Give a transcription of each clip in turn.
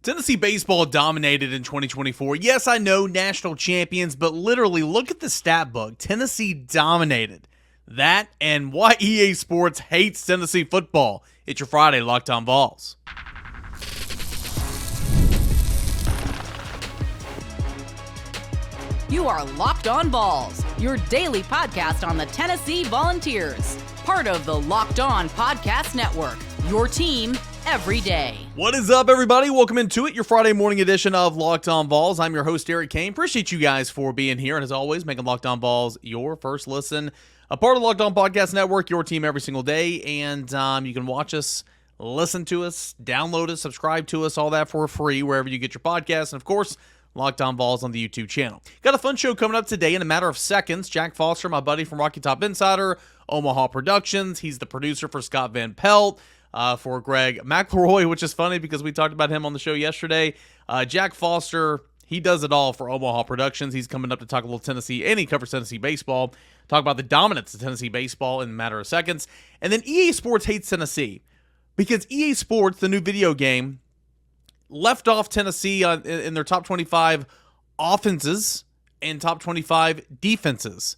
Tennessee baseball dominated in 2024. Yes, I know national champions, but literally look at the stat book. Tennessee dominated. That and why EA Sports hates Tennessee football. It's your Friday Locked On Vols. You are Locked On Vols, your daily podcast on the Tennessee Volunteers. Part of the Locked On Podcast Network, your team every day. What is up, everybody? Welcome into it, your Friday morning edition of Locked On Vols. I'm your host, Eric Kane. Appreciate you guys for being here. And as always, making Locked On Vols your first listen. A part of the Locked On Podcast Network, your team every single day. And you can watch us, listen to us, download us, subscribe to us, all that for free wherever you get your podcasts. And of course, Locked On Vols on the YouTube channel. Got a fun show coming up today in a matter of seconds. Jack Foster, my buddy from Rocky Top Insider, Omaha Productions. He's the producer for Scott Van Pelt, for Greg McElroy, which is funny because we talked about him on the show yesterday. Jack Foster, he does it all for Omaha Productions. He's coming up to talk a little Tennessee, and he covers Tennessee baseball. Talk about the dominance of Tennessee baseball in a matter of seconds. And then EA Sports hates Tennessee because EA Sports, the new video game, left off Tennessee in their top 25 offenses and top 25 defenses.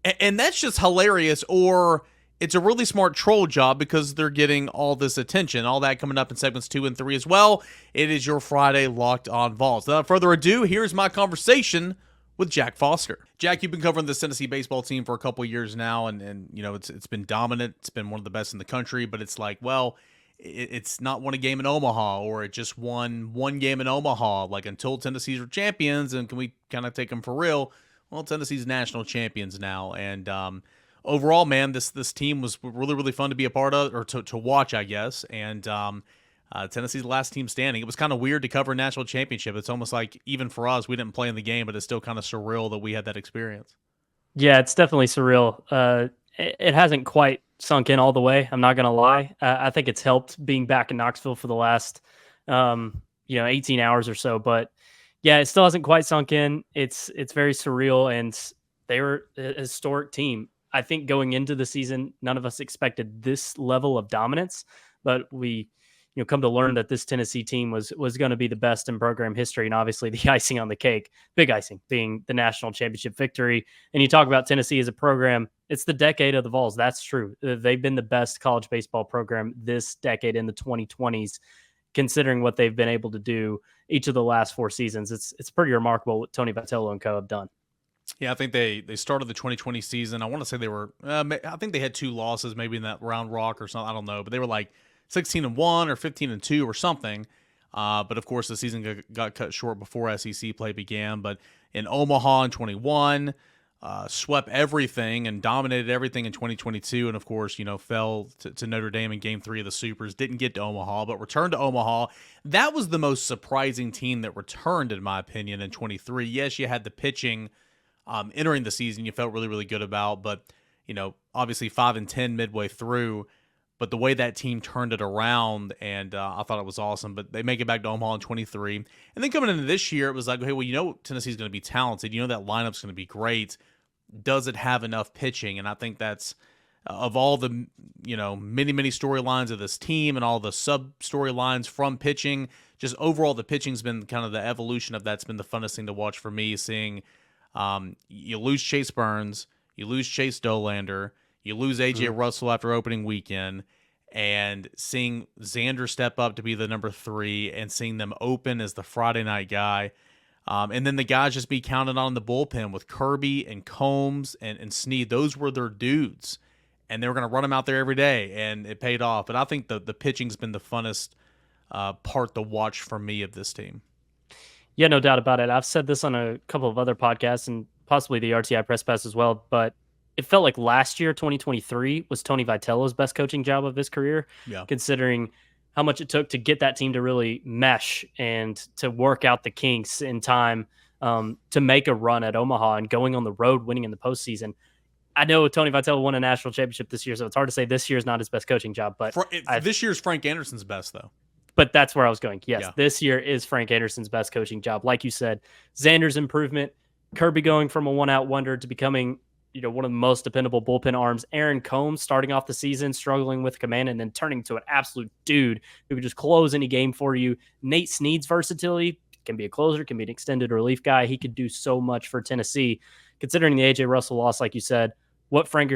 And that's just hilarious, or it's a really smart troll job because they're getting all this attention. All that coming up in segments 2 and 3 as well. It is your Friday Locked On Vols. Without further ado, here's my conversation with Jack Foster. Jack, you've been covering the Tennessee baseball team for a couple of years now, and you know it's been dominant. It's been one of the best in the country, but it's like, well, it's not won a game in Omaha, or it just won one game in Omaha, like until Tennessee's were champions, and can we kind of take them for real? Well, Tennessee's national champions now, and overall, man, this team was really, really fun to be a part of, or to watch, I guess, and Tennessee's the last team standing. It was kind of weird to cover a national championship. It's almost like, even for us, we didn't play in the game, but it's still kind of surreal that we had that experience. Yeah, it's definitely surreal. It hasn't quite sunk in all the way. I'm not going to lie. I think it's helped being back in Knoxville for the last, 18 hours or so. But yeah, it still hasn't quite sunk in. It's very surreal, and they were a historic team. I think going into the season, none of us expected this level of dominance, but we, come to learn that this Tennessee team was going to be the best in program history. And obviously the icing on the cake, big icing, being the national championship victory. And you talk about Tennessee as a program, it's the decade of the Vols. That's true. They've been the best college baseball program this decade in the 2020s, considering what they've been able to do each of the last 4 seasons. It's pretty remarkable what Tony Vitello and co have done. Yeah, I think they started the 2020 season. I want to say they were, I think they had 2 losses maybe in that Round Rock or something. I don't know, but they were like 16-1 or 15-2 or something. But of course, the season got cut short before SEC play began. But in Omaha in 21, swept everything and dominated everything in 2022. And of course, fell to Notre Dame in Game 3 of the Supers. Didn't get to Omaha, but returned to Omaha. That was the most surprising team that returned, in my opinion, in 23. Yes, you had the pitching entering the season you felt really, really good about. But, obviously 5-10 midway through. But the way that team turned it around, and I thought it was awesome. But they make it back to Omaha in 23. And then coming into this year, it was like, hey, well, Tennessee's going to be talented. That lineup's going to be great. Does it have enough pitching? And I think that's, of all the, many, many storylines of this team and all the sub-storylines from pitching, just overall the pitching's been kind of the evolution of that's been the funnest thing to watch for me, seeing you lose Chase Burns, you lose Chase Dolander, you lose A.J. Russell after opening weekend, and seeing Xander step up to be the number 3 and seeing them open as the Friday night guy. And then the guys just be counted on in the bullpen with Kirby and Combs and Snead. Those were their dudes, and they were going to run them out there every day, and it paid off. But I think the pitching's been the funnest part to watch for me of this team. Yeah, no doubt about it. I've said this on a couple of other podcasts and possibly the RTI Press Pass as well, but it felt like last year, 2023, was Tony Vitello's best coaching job of his career, considering how much it took to get that team to really mesh and to work out the kinks in time to make a run at Omaha and going on the road, winning in the postseason. I know Tony Vitello won a national championship this year, so it's hard to say this year's not his best coaching job. But this year's Frank Anderson's best, though. But that's where I was going. Yes, This year is Frank Anderson's best coaching job. Like you said, Xander's improvement, Kirby going from a one-out wonder to becoming one of the most dependable bullpen arms. Aaron Combs starting off the season, struggling with command, and then turning to an absolute dude who could just close any game for you. Nate Snead's versatility, can be a closer, can be an extended relief guy. He could do so much for Tennessee. Considering the A.J. Russell loss, like you said, what Frank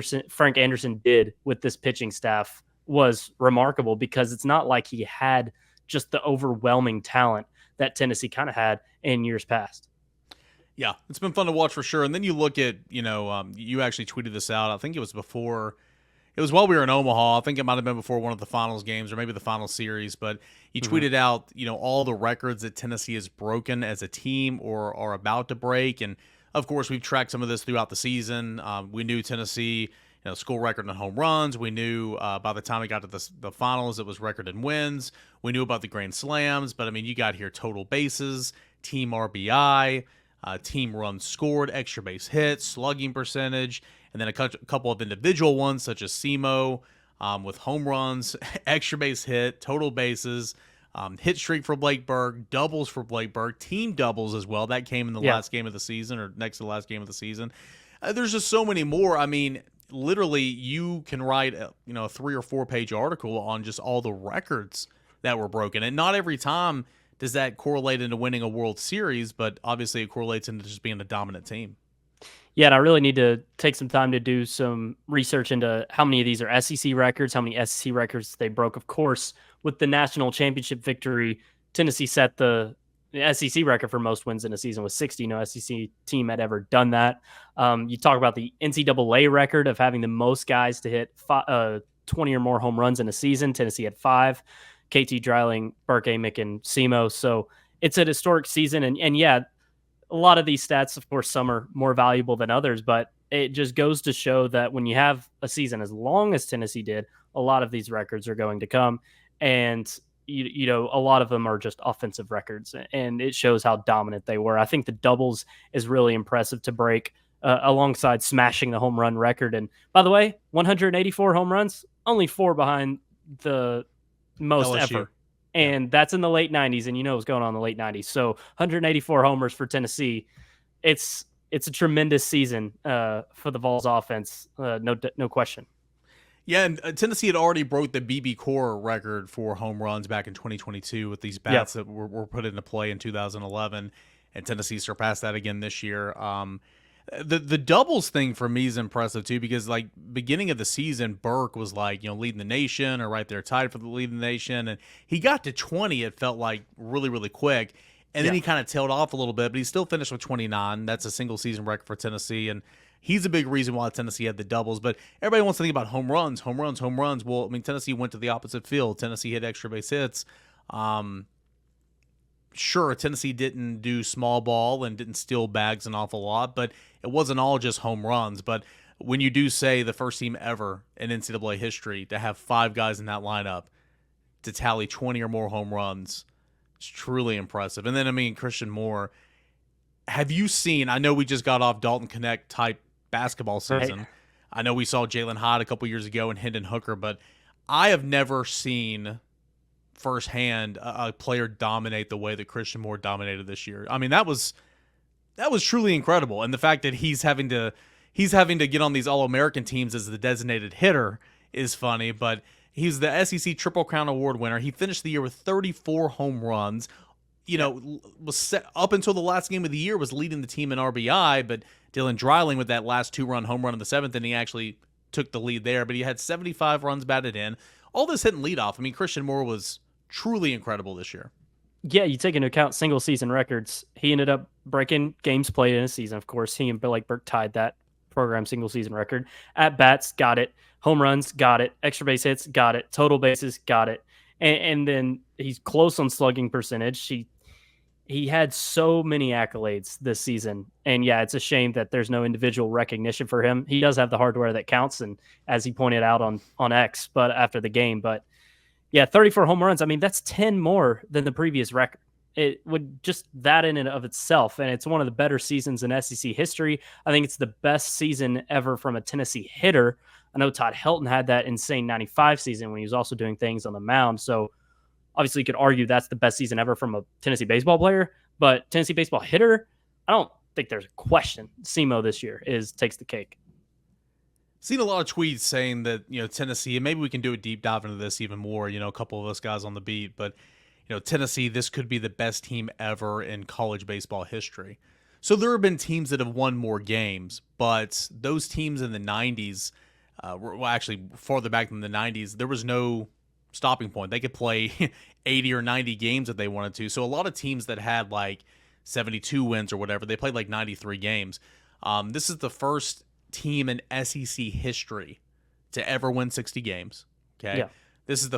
Anderson did with this pitching staff was remarkable, because it's not like he had just the overwhelming talent that Tennessee kind of had in years past. Yeah, it's been fun to watch for sure. And then you look at, you actually tweeted this out. I think it was while we were in Omaha. I think it might have been before one of the finals games or maybe the final series. But you tweeted out, all the records that Tennessee has broken as a team or are about to break. And, of course, we've tracked some of this throughout the season. We knew Tennessee, school record in home runs. We knew by the time we got to the finals, it was record in wins. We knew about the grand slams. But, you got here total bases, team RBI, team runs scored, extra base hits, slugging percentage, and then a couple of individual ones such as Simo with home runs, extra base hit, total bases, hit streak for Blake Berg, doubles for Blake Berg, team doubles as well. That came in the last game of the season or next to the last game of the season. There's just so many more. Literally, you can write a 3 or 4 page article on just all the records that were broken, and not every time does that correlate into winning a World Series, but obviously it correlates into just being a dominant team. Yeah, and I really need to take some time to do some research into how many of these are SEC records, how many SEC records they broke. Of course, with the national championship victory, Tennessee set the SEC record for most wins in a season with 60. No SEC team had ever done that. You talk about the NCAA record of having the most guys to hit 20 or more home runs in a season. Tennessee had 5. KT Dreiling, Burke Amick, and Simo. So it's an historic season. And yeah, a lot of these stats, of course, some are more valuable than others, but it just goes to show that when you have a season as long as Tennessee did, a lot of these records are going to come. And, a lot of them are just offensive records, and it shows how dominant they were. I think the doubles is really impressive to break alongside smashing the home run record. And by the way, 184 home runs, only 4 behind the most LSU. ever. And that's in the late 90s, and what's going on in the late 90s. So 184 homers for Tennessee. It's a tremendous season for the Vols offense, no question. Yeah, and Tennessee had already broke the BB Core record for home runs back in 2022 with these bats that were put into play in 2011, and Tennessee surpassed that again this year. The doubles thing for me is impressive too, because beginning of the season, Burke was leading the nation or right there tied for the lead of the nation, and he got to 20. It felt like really, really quick, and then he kind of tailed off a little bit, but he still finished with 29. That's a single season record for Tennessee, and he's a big reason why Tennessee had the doubles. But everybody wants to think about home runs. Well, Tennessee went to the opposite field. Tennessee hit extra base hits. Sure, Tennessee didn't do small ball and didn't steal bags an awful lot, but it wasn't all just home runs. But when you do say the first team ever in NCAA history to have 5 guys in that lineup to tally 20 or more home runs, it's truly impressive. And then, Christian Moore, have you seen, I know we just got off Dalton Connect type basketball season. Right. I know we saw Jalen Hyde a couple years ago and Hendon Hooker, but I have never seen firsthand a player dominate the way that Christian Moore dominated this year. That was truly incredible. And the fact that he's having to get on these All-American teams as the designated hitter is funny, but he's the SEC Triple Crown Award winner. He finished the year with 34 home runs. Was set up until the last game of the year was leading the team in RBI, but Dylan Dreiling with that last 2-run home run in the 7th, and he actually took the lead there, but he had 75 runs batted in. All this hitting leadoff. Christian Moore was truly incredible this year. Yeah, you take into account single season records. He ended up breaking games played in a season. Of course, he and Blake Berg tied that program single season record. At bats, got it. Home runs, got it. Extra base hits, got it. Total bases, got it. And then he's close on slugging percentage. He had so many accolades this season. And yeah, it's a shame that there's no individual recognition for him. He does have the hardware that counts, and as he pointed out on X, but after the game. But yeah, 34 home runs. That's 10 more than the previous record. It would just that in and of itself. And it's one of the better seasons in SEC history. I think it's the best season ever from a Tennessee hitter. I know Todd Helton had that insane 95 season when he was also doing things on the mound. So obviously you could argue that's the best season ever from a Tennessee baseball player, but Tennessee baseball hitter, I don't think there's a question. Simo this year takes the cake. Seen a lot of tweets saying that, Tennessee, and maybe we can do a deep dive into this even more, a couple of us guys on the beat, but, Tennessee, this could be the best team ever in college baseball history. So there have been teams that have won more games, but those teams in the 90s, well, actually farther back than the 90s, there was no stopping point. They could play 80 or 90 games if they wanted to. So a lot of teams that had like 72 wins or whatever, they played like 93 games. This is the first team in SEC history to ever win 60 games. Okay. Yeah. This is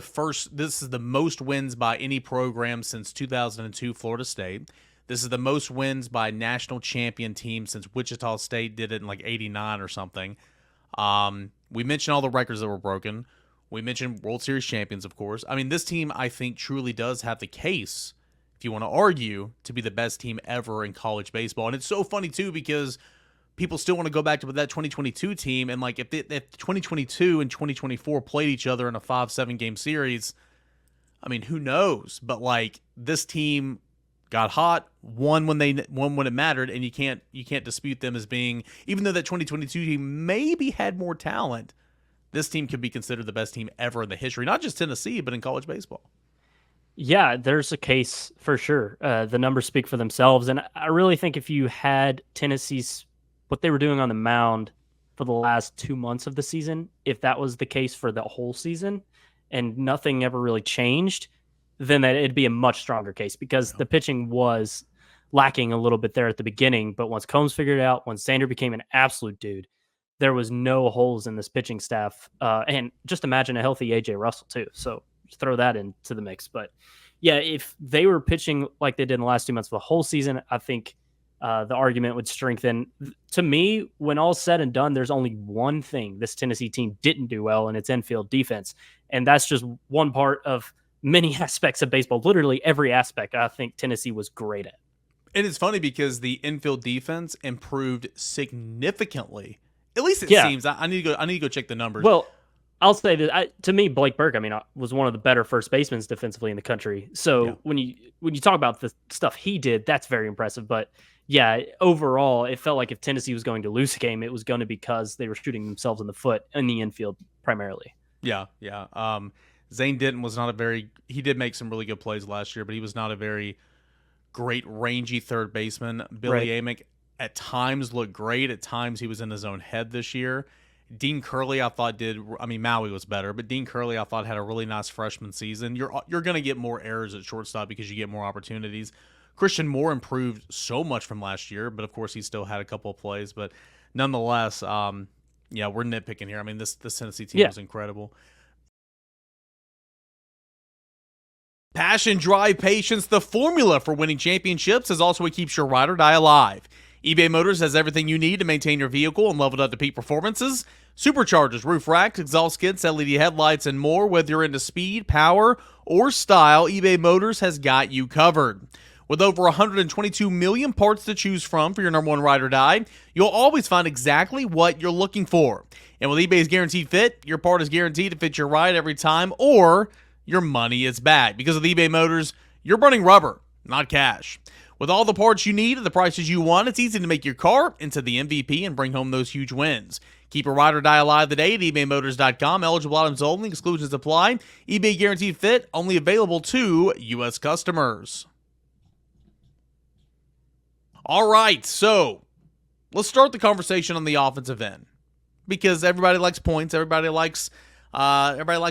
the most wins by any program since 2002 Florida State. This is the most wins by national champion team since Wichita State did it in like 89 or something. We mentioned all the records that were broken. We mentioned World Series champions, of course. I mean, this team, I think, truly does have the case, if you want to argue, to be the best team ever in college baseball. And it's so funny, too, because people still want to go back to that 2022 team. And, like, if 2022 and 2024 played each other in a 5-7 game series, I mean, who knows? But, like, this team got hot, won when it mattered, and you can't dispute them as being, even though that 2022 team maybe had more talent, this team could be considered the best team ever in the history, not just Tennessee, but in college baseball. Yeah, there's a case for sure. The numbers speak for themselves, and I really think if you had Tennessee's what they were doing on the mound for the last 2 months of the season, if that was the case for the whole season and nothing ever really changed, then it'd be a much stronger case because the pitching was lacking a little bit there at the beginning. But once Combs figured it out, when Sander became an absolute dude, there was no holes in this pitching staff. And just imagine a healthy AJ Russell too. So throw that into the mix. But yeah, if they were pitching like they did in the last 2 months of the whole season, I think the argument would strengthen. To me, when all's said and done, there's only one thing this Tennessee team didn't do well, and it's infield defense. And that's just one part of many aspects of baseball. Literally every aspect I think Tennessee was great at. And it's funny because the infield defense improved significantly. At least it seems. I need to go check the numbers. Well, I'll say that to me, Blake Burke, was one of the better first basemen defensively in the country. So when you talk about the stuff he did, that's very impressive. But yeah, overall, it felt like if Tennessee was going to lose a game, it was going to be because they were shooting themselves in the foot in the infield primarily. Yeah. Zane Denton was not he did make some really good plays last year, but he was not a very great rangy third baseman. Billy Amick at times looked great. At times he was in his own head this year. Dean Curley, I thought Maui was better, but Dean Curley, I thought had a really nice freshman season. You're going to get more errors at shortstop because you get more opportunities. Christian Moore improved so much from last year, but of course he still had a couple of plays. But nonetheless, we're nitpicking here. I mean, this Tennessee team was incredible. Passion, drive, patience, the formula for winning championships is also what keeps your ride or die alive. eBay Motors has everything you need to maintain your vehicle and level it up to peak performances. Superchargers, roof racks, exhaust kits, LED headlights, and more. Whether you're into speed, power, or style, eBay Motors has got you covered. With over 122 million parts to choose from for your number one ride or die, you'll always find exactly what you're looking for. And with eBay's Guaranteed Fit, your part is guaranteed to fit your ride every time, or your money is back. Because with eBay Motors, you're burning rubber, not cash. With all the parts you need at the prices you want, it's easy to make your car into the MVP and bring home those huge wins. Keep a ride or die alive today at ebaymotors.com. Eligible items only. Exclusions apply. eBay Guaranteed Fit, only available to U.S. customers. All right, so let's start the conversation on the offensive end. Because everybody likes points. Everybody likes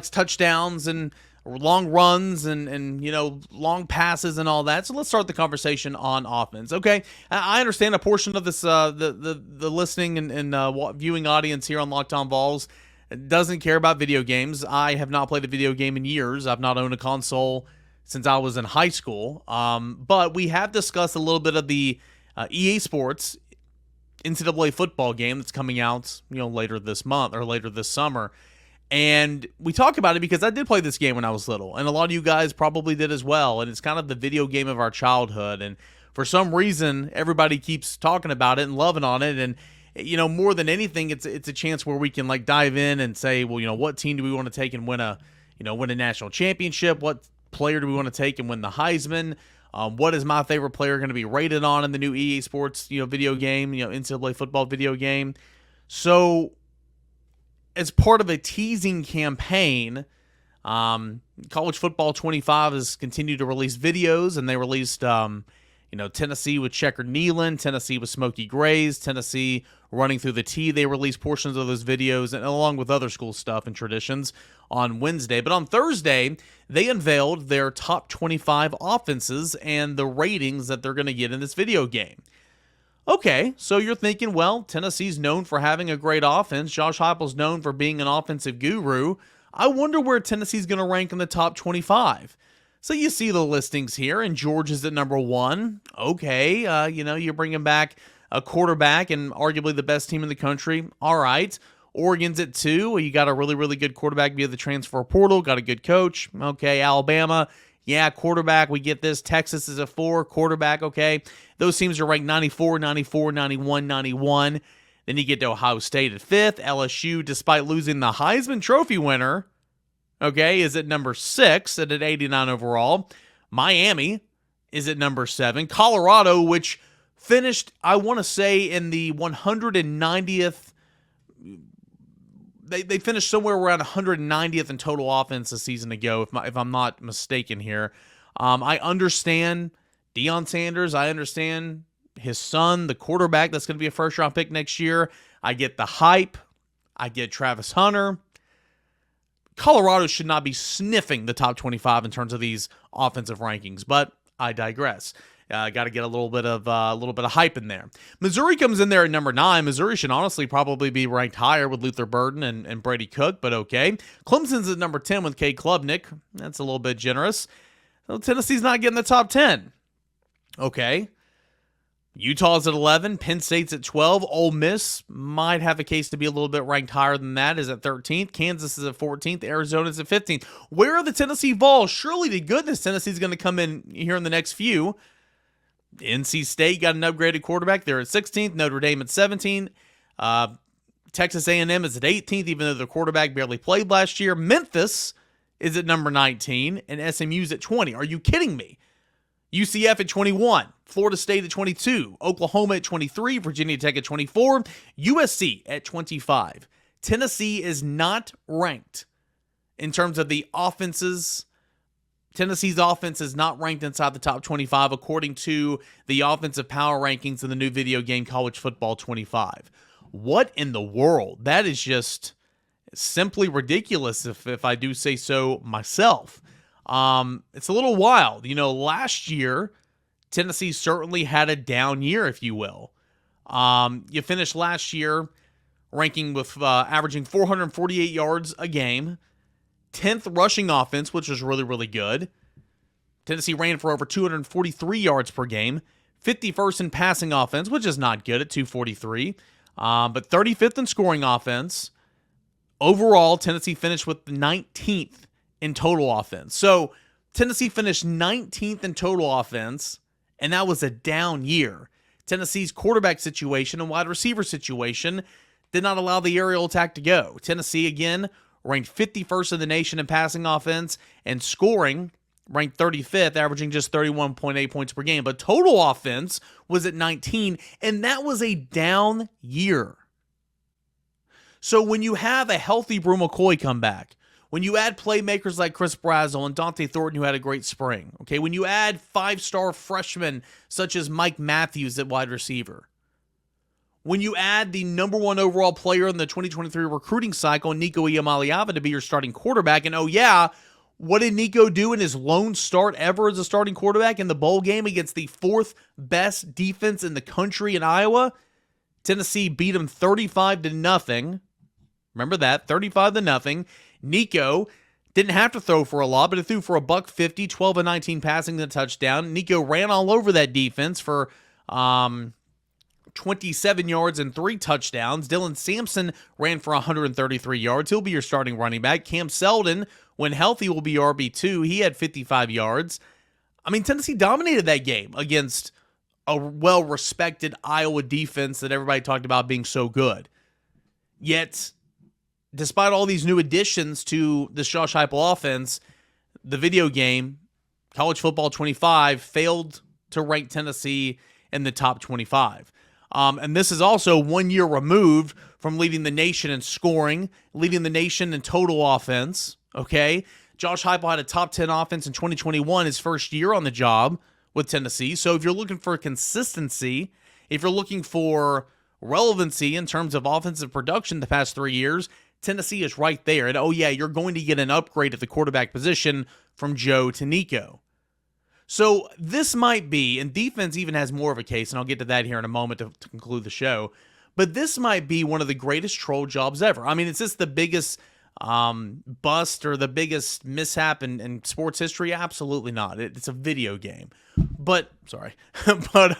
touchdowns and long runs and long passes and all that. So let's start the conversation on offense. Okay, I understand a portion of this the listening and viewing audience here on Locked On Vols doesn't care about video games. I have not played a video game in years. I've not owned a console since I was in high school. But we have discussed a little bit of the EA Sports NCAA football game that's coming out later this month or later this summer. And we talk about it because I did play this game when I was little, and a lot of you guys probably did as well, and it's kind of the video game of our childhood, and for some reason, everybody keeps talking about it and loving on it, and, more than anything, it's a chance where we can, dive in and say, well, what team do we want to take and win a national championship? What player do we want to take and win the Heisman? What is my favorite player going to be rated on in the new EA Sports, video game, NCAA football video game? So as part of a teasing campaign, College Football 25 has continued to release videos, and they released, Tennessee with checkered kneeling, Tennessee with smoky grays, Tennessee running through the T. They released portions of those videos, and along with other school stuff and traditions on Wednesday. But on Thursday, they unveiled their top 25 offenses and the ratings that they're going to get in this video game. Okay, so you're thinking, well, Tennessee's known for having a great offense. Josh Heupel's known for being an offensive guru. I wonder where Tennessee's going to rank in the top 25. So you see the listings here, and Georgia's at number 1. Okay, you're bringing back a quarterback and arguably the best team in the country. All right. Oregon's at 2. You got a really, really good quarterback via the transfer portal. Got a good coach. Okay, Alabama. Yeah, quarterback, we get this. Texas is a 4, quarterback, okay. Those teams are ranked 94, 94, 91, 91. Then you get to Ohio State at 5th. LSU, despite losing the Heisman Trophy winner, okay, is at number 6 at 89 overall. Miami is at number 7. Colorado, which finished, I want to say, in the 190th. They finished somewhere around 190th in total offense a season ago, if I'm not mistaken here. I understand Deion Sanders. I understand his son, the quarterback that's going to be a first-round pick next year. I get the hype. I get Travis Hunter. Colorado should not be sniffing the top 25 in terms of these offensive rankings, but I digress. Got to get a little bit of hype in there. Missouri comes in there at number 9. Missouri should honestly probably be ranked higher with Luther Burden and Brady Cook, but okay. Clemson's at number 10 with Cade Klubnik. That's a little bit generous. So Tennessee's not getting the top 10. Okay. Utah's at 11. Penn State's at 12. Ole Miss might have a case to be a little bit ranked higher than that, is at 13th. Kansas is at 14th. Arizona's at 15th. Where are the Tennessee Vols? Surely to goodness Tennessee's going to come in here in the next few. NC State got an upgraded quarterback. They're at 16th. Notre Dame at 17th. Texas A&M is at 18th, even though their quarterback barely played last year. Memphis is at number 19, and SMU's at 20. Are you kidding me? UCF at 21. Florida State at 22. Oklahoma at 23. Virginia Tech at 24. USC at 25. Tennessee is not ranked in terms of the offenses. Tennessee's offense is not ranked inside the top 25 according to the offensive power rankings in the new video game College Football 25. What in the world? That is just simply ridiculous if I do say so myself. It's a little wild. Last year, Tennessee certainly had a down year, if you will. You finished last year ranking with averaging 448 yards a game. 10th rushing offense, which was really, really good. Tennessee ran for over 243 yards per game. 51st in passing offense, which is not good at 243. But 35th in scoring offense. Overall, Tennessee finished with 19th in total offense. So Tennessee finished 19th in total offense, and that was a down year. Tennessee's quarterback situation and wide receiver situation did not allow the aerial attack to go. Tennessee, again, ranked 51st in the nation in passing offense, and scoring ranked 35th, averaging just 31.8 points per game. But total offense was at 19, and that was a down year. So when you have a healthy Brew McCoy come back, when you add playmakers like Chris Brazzell and Dante Thornton, who had a great spring, okay, when you add 5-star freshmen such as Mike Matthews at wide receiver, when you add the number 1 overall player in the 2023 recruiting cycle, Nico Iamaleava, to be your starting quarterback, and oh yeah, what did Nico do in his lone start ever as a starting quarterback in the bowl game against the 4th best defense in the country in Iowa? Tennessee beat him 35-0. Remember that, 35-0. Nico didn't have to throw for a lot, but he threw for $150, 12 of 19 passing and a touchdown. Nico ran all over that defense for 27 yards and 3 touchdowns. Dylan Sampson ran for 133 yards. He'll be your starting running back. Cam Seldon, when healthy, will be RB2. He had 55 yards. I mean, Tennessee dominated that game against a well-respected Iowa defense that everybody talked about being so good. Yet, despite all these new additions to this Josh Heupel offense, the video game, College Football 25, failed to rank Tennessee in the top 25. And this is also 1 year removed from leading the nation in scoring, leading the nation in total offense. Okay. Josh Heupel had a top 10 offense in 2021, his first year on the job with Tennessee. So if you're looking for consistency, if you're looking for relevancy in terms of offensive production the past 3 years, Tennessee is right there. And oh yeah, you're going to get an upgrade at the quarterback position from Joe to Nico. So this might be, and defense even has more of a case, and I'll get to that here in a moment to conclude the show, but this might be one of the greatest troll jobs ever. I mean, is this the biggest bust or the biggest mishap in sports history? Absolutely not. It's a video game. But, sorry. but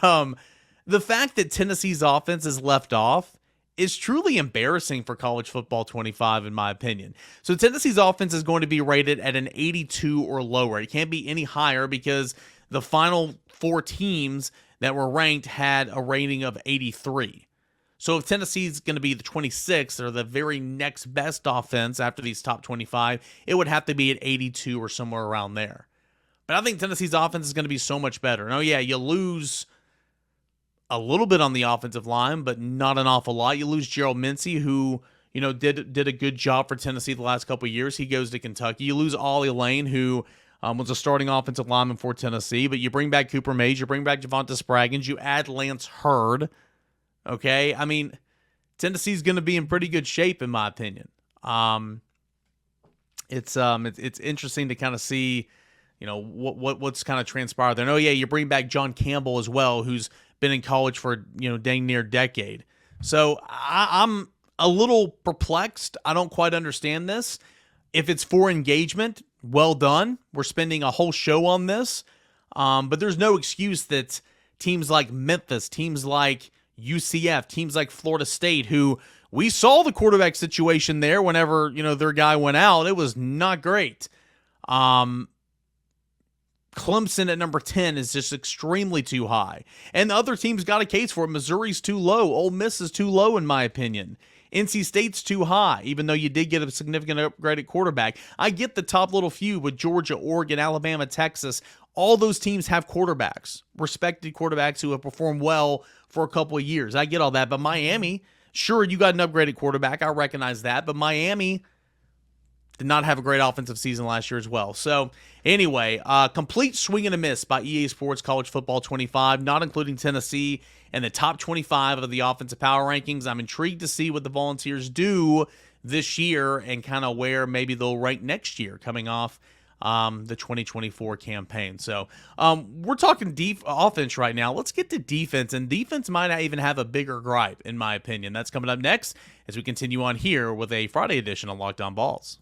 the fact that Tennessee's offense is left off is truly embarrassing for college football 25, in my opinion. So Tennessee's offense is going to be rated at an 82 or lower. It can't be any higher because the final 4 teams that were ranked had a rating of 83. So if Tennessee's going to be the 26th or the very next best offense after these top 25, it would have to be at 82 or somewhere around there. But I think Tennessee's offense is going to be so much better. And oh yeah, you lose a little bit on the offensive line, but not an awful lot. You lose Gerald Mincey, who, you know, did a good job for Tennessee the last couple of years. He goes to Kentucky. You lose Ollie Lane, who was a starting offensive lineman for Tennessee, but you bring back Cooper Mays, you bring back Javonte Spraggins, you add Lance Hurd. Okay, I mean, Tennessee's going to be in pretty good shape, in my opinion. It's interesting to kind of see, you know, what's kind of transpired there. And oh yeah, you bring back John Campbell as well, who's been in college for, you know, dang near a decade. So I'm a little perplexed. I don't quite understand this. If it's for engagement, well done. We're spending a whole show on this. But there's no excuse that teams like Memphis, teams like UCF, teams like Florida State, who we saw the quarterback situation there whenever, you know, their guy went out. It was not great. Clemson at number 10 is just extremely too high. And the other teams got a case for it. Missouri's too low. Ole Miss is too low, in my opinion. NC State's too high, even though you did get a significant upgrade at quarterback. I get the top little few with Georgia, Oregon, Alabama, Texas. All those teams have quarterbacks, respected quarterbacks who have performed well for a couple of years. I get all that. But Miami, sure, you got an upgraded quarterback. I recognize that. But Miami did not have a great offensive season last year as well. So anyway, complete swing and a miss by EA Sports College Football 25, not including Tennessee in the top 25 of the offensive power rankings. I'm intrigued to see what the Volunteers do this year and kind of where maybe they'll rank next year coming off the 2024 campaign. So we're talking offense right now. Let's get to defense, and defense might not even have a bigger gripe, in my opinion. That's coming up next as we continue on here with a Friday edition of Locked On Vols.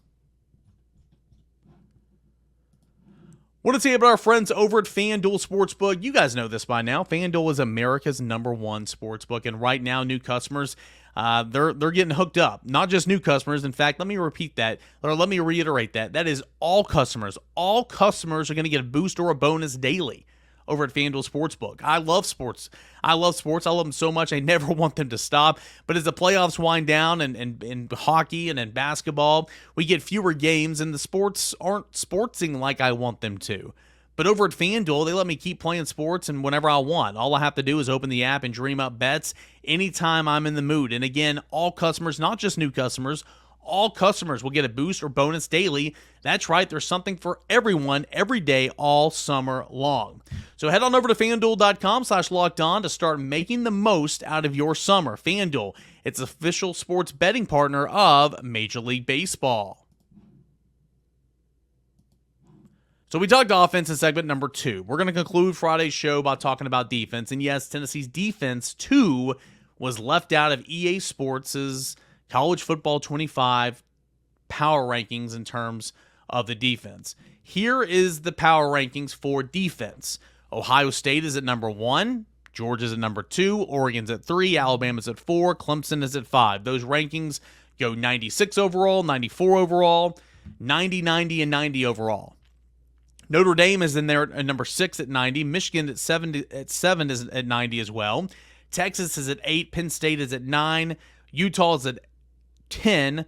Want to tell you about our friends over at FanDuel Sportsbook. You guys know this by now. FanDuel is America's #1 sportsbook, and right now, new customers, they're getting hooked up. Not just new customers. In fact, let me repeat that, or let me reiterate that. That is all customers. All customers are going to get a boost or a bonus daily over at FanDuel Sportsbook. I love sports. I love them so much. I never want them to stop. But as the playoffs wind down and in hockey and in basketball, we get fewer games and the sports aren't sportsing like I want them to. But over at FanDuel, they let me keep playing sports and whenever I want. All I have to do is open the app and dream up bets anytime I'm in the mood. And again, all customers, not just new customers, all customers will get a boost or bonus daily. That's right, there's something for everyone every day all summer long. So head on over to FanDuel.com/lockedon to start making the most out of your summer. FanDuel, it's official sports betting partner of Major League Baseball. So we talked offense in segment number 2. We're going to conclude Friday's show by talking about defense. And yes, Tennessee's defense, too, was left out of EA Sports' College Football 25 power rankings in terms of the defense. Here is the power rankings for defense. Ohio State is at number 1. Georgia's at number 2. Oregon's at 3. Alabama's at 4. Clemson is at 5. Those rankings go 96 overall, 94 overall, 90, 90, and 90 overall. Notre Dame is in there at number 6 at 90. Michigan at 7 is at 90 as well. Texas is at 8. Penn State is at 9. Utah is at 10.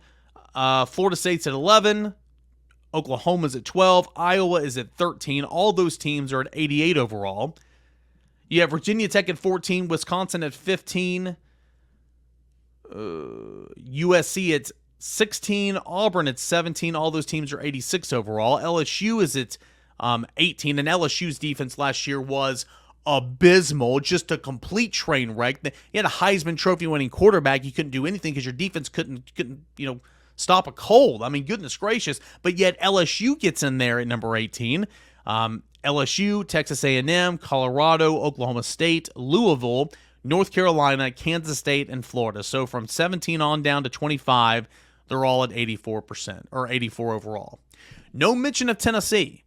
Florida State's at 11. Oklahoma's at 12. Iowa is at 13. All those teams are at 88 overall. You have Virginia Tech at 14, Wisconsin at 15, USC at 16, Auburn at 17. All those teams are 86 overall. LSU is at 18, and LSU's defense last year was abysmal, just a complete train wreck. You had a Heisman Trophy winning quarterback. You couldn't do anything because your defense couldn't stop a cold. I mean, goodness gracious. But yet LSU gets in there at number 18. LSU, Texas A&M, Colorado, Oklahoma State, Louisville, North Carolina, Kansas State, and Florida. So from 17 on down to 25, they're all at 84% or 84 overall. No mention of Tennessee.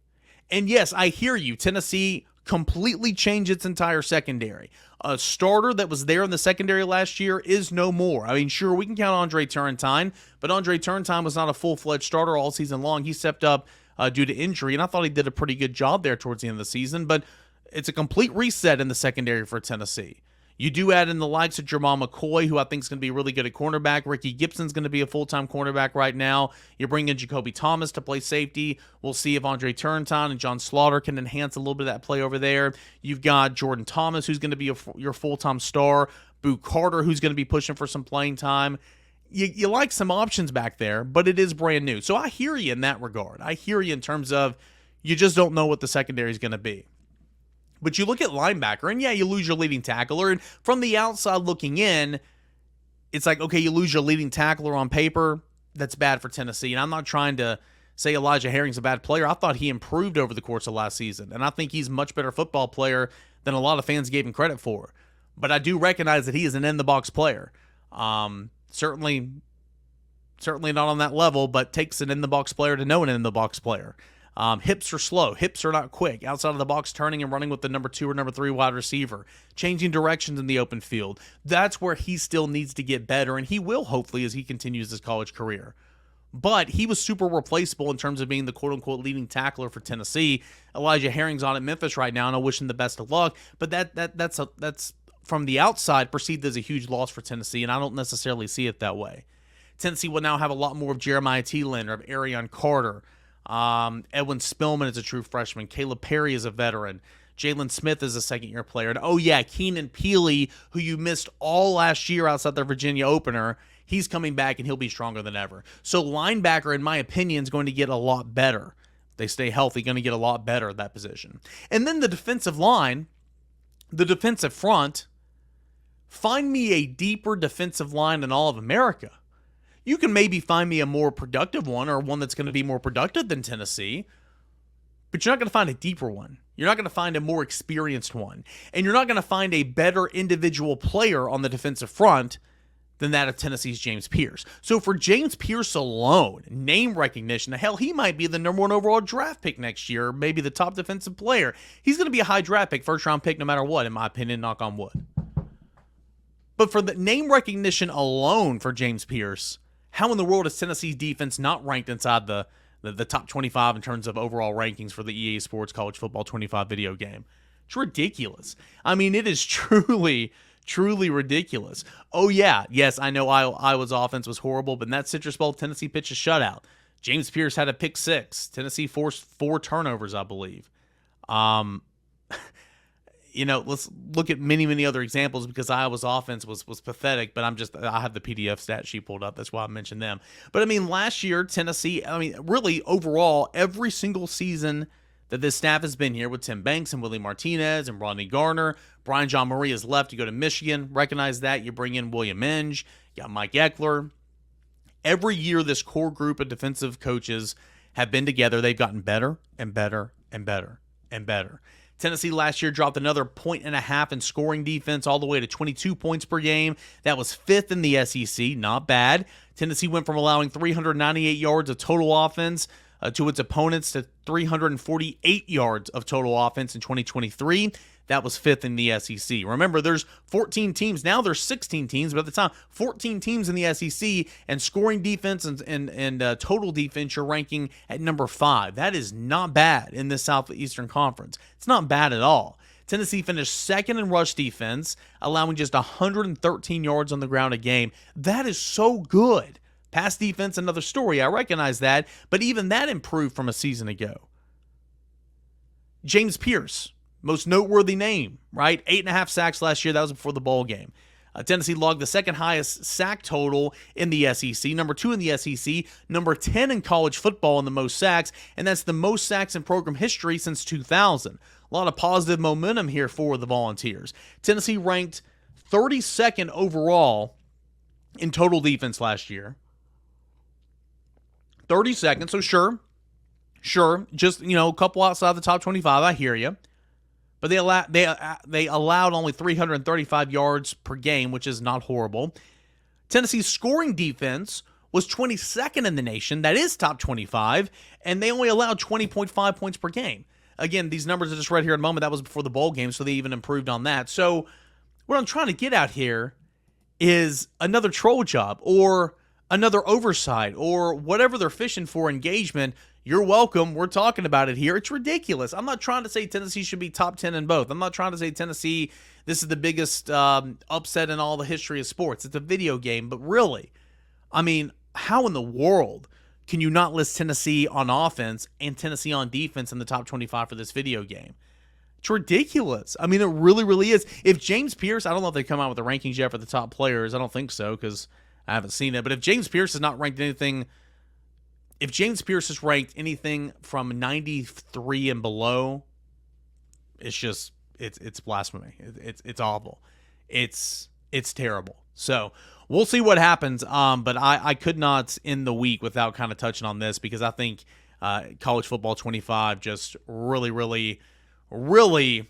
And yes, I hear you. Tennessee completely changed its entire secondary. A starter that was there in the secondary last year is no more. I mean, sure, we can count Andre Turrentine, but Andre Turrentine was not a full-fledged starter all season long. He stepped up due to injury, and I thought he did a pretty good job there towards the end of the season, but it's a complete reset in the secondary for Tennessee. You do add in the likes of Jermon McCoy, who I think is going to be really good at cornerback. Ricky Gibson's going to be a full-time cornerback right now. You bring in Jacoby Thomas to play safety. We'll see if Andre Turrentine and John Slaughter can enhance a little bit of that play over there. You've got Jordan Thomas, who's going to be your full-time star. Boo Carter, who's going to be pushing for some playing time. You like some options back there, but it is brand new. So I hear you in that regard. I hear you in terms of you just don't know what the secondary is going to be. But you look at linebacker, and yeah, you lose your leading tackler. And from the outside looking in, it's like, okay, you lose your leading tackler on paper. That's bad for Tennessee. And I'm not trying to say Elijah Herring's a bad player. I thought he improved over the course of last season. And I think he's a much better football player than a lot of fans gave him credit for. But I do recognize that he is an in-the-box player. Certainly not on that level, but takes an in-the-box player to know an in-the-box player. Hips are slow. Hips are not quick. Outside of the box, turning and running with the number 2 or number 3 wide receiver. Changing directions in the open field. That's where he still needs to get better, and he will hopefully as he continues his college career. But he was super replaceable in terms of being the quote-unquote leading tackler for Tennessee. Elijah Herring's on at Memphis right now, and I wish him the best of luck. But that's from the outside perceived as a huge loss for Tennessee, and I don't necessarily see it that way. Tennessee will now have a lot more of Jeremiah Thielen, of Arion Carter. Edwin Spillman is a true freshman. Caleb Perry is a veteran. Jalen Smith is a second-year player. And, oh, yeah, Keenan Peely, who you missed all last year outside their Virginia opener, he's coming back, and he'll be stronger than ever. So linebacker, in my opinion, is going to get a lot better. If they stay healthy, going to get a lot better at that position. And then the defensive line, the defensive front, find me a deeper defensive line in all of America. You can maybe find me a more productive one or one that's going to be more productive than Tennessee, but you're not going to find a deeper one. You're not going to find a more experienced one. And you're not going to find a better individual player on the defensive front than that of Tennessee's James Pierce. So for James Pierce alone, name recognition, hell, he might be the number 1 overall draft pick next year, maybe the top defensive player. He's going to be a high draft pick, first-round pick no matter what, in my opinion, knock on wood. But for the name recognition alone for James Pierce, how in the world is Tennessee's defense not ranked inside the top 25 in terms of overall rankings for the EA Sports College Football 25 video game? It's ridiculous. I mean, it is truly ridiculous. Oh, yeah. Yes, I know Iowa's offense was horrible, but in that Citrus Bowl, Tennessee pitched a shutout. James Pierce had a pick 6. Tennessee forced 4 turnovers, I believe. Let's look at many other examples because Iowa's offense was pathetic, but I have the PDF stat sheet pulled up. That's why I mentioned them. But, I mean, last year, Tennessee, really overall, every single season that this staff has been here with Tim Banks and Willie Martinez and Rodney Garner, Brian John Murray has left to go to Michigan. Recognize that. You bring in William Minge. You got Mike Eckler. Every year, this core group of defensive coaches have been together. They've gotten better and better and better and better. Tennessee last year dropped another 1.5 in scoring defense all the way to 22 points per game. That was 5th in the SEC. Not bad. Tennessee went from allowing 398 yards of total offense to its opponents to 348 yards of total offense in 2023. That was 5th in the SEC. Remember, there's 14 teams. Now there's 16 teams, but at the time, 14 teams in the SEC, and scoring defense and total defense, you're ranking at number 5. That is not bad in the Southeastern Conference. It's not bad at all. Tennessee finished 2nd in rush defense, allowing just 113 yards on the ground a game. That is so good. Pass defense, another story. I recognize that, but even that improved from a season ago. James Pierce, most noteworthy name, right? 8.5 sacks last year. That was before the bowl game. Tennessee logged the second highest sack total in the SEC, number 2 in the SEC, number 10 in college football in the most sacks, and that's the most sacks in program history since 2000. A lot of positive momentum here for the Volunteers. Tennessee ranked 32nd overall in total defense last year. 32nd, so sure, just, a couple outside the top 25, I hear you. But they allowed only 335 yards per game, which is not horrible. Tennessee's scoring defense was 22nd in the nation. That is top 25. And they only allowed 20.5 points per game. Again, these numbers I just read here in a moment, that was before the bowl game, so they even improved on that. So what I'm trying to get at here is another troll job or another oversight or whatever they're fishing for engagement. You're welcome. We're talking about it here. It's ridiculous. I'm not trying to say Tennessee should be top 10 in both. I'm not trying to say Tennessee, this is the biggest upset in all the history of sports. It's a video game. But really, I mean, how in the world can you not list Tennessee on offense and Tennessee on defense in the top 25 for this video game? It's ridiculous. I mean, it really, really is. If James Pierce, I don't know if they come out with the rankings yet for the top players. I don't think so because I haven't seen it. But if James Pierce is not ranked anything, if James Pierce is ranked anything from 93 and below, it's just it's blasphemy. It's awful. It's terrible. So we'll see what happens. But I could not end the week without kind of touching on this because I think college football 25 just really, really, really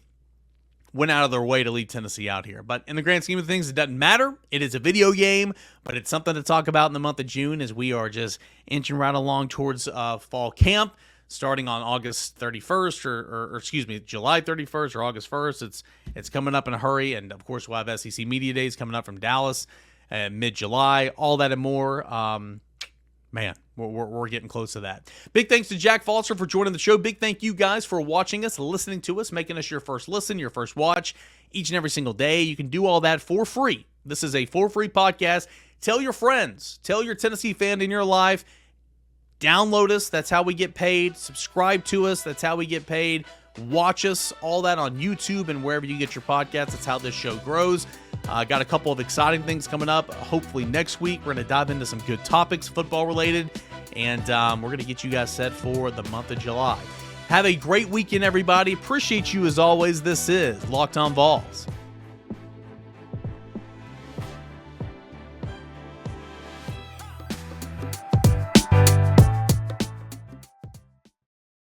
went out of their way to leave Tennessee out here. But in the grand scheme of things, it doesn't matter. It is a video game, but it's something to talk about in the month of June as we are just inching right along towards fall camp, starting on August 31st or excuse me, July 31st or August 1st. It's coming up in a hurry, and of course we'll have SEC Media Days coming up from Dallas mid-July, all that and more. Man, we're getting close to that. Big thanks to Jack Falser for joining the show. Big thank you guys for watching us, listening to us, making us your first listen, your first watch each and every single day. You can do all that for free. This is a for-free podcast. Tell your friends. Tell your Tennessee fan in your life. Download us. That's how we get paid. Subscribe to us. That's how we get paid. Watch us. All that on YouTube and wherever you get your podcasts. That's how this show grows. Got a couple of exciting things coming up. Hopefully next week, we're going to dive into some good topics, football related, and we're going to get you guys set for the month of July. Have a great weekend, everybody. Appreciate you as always. This is Locked On Vols.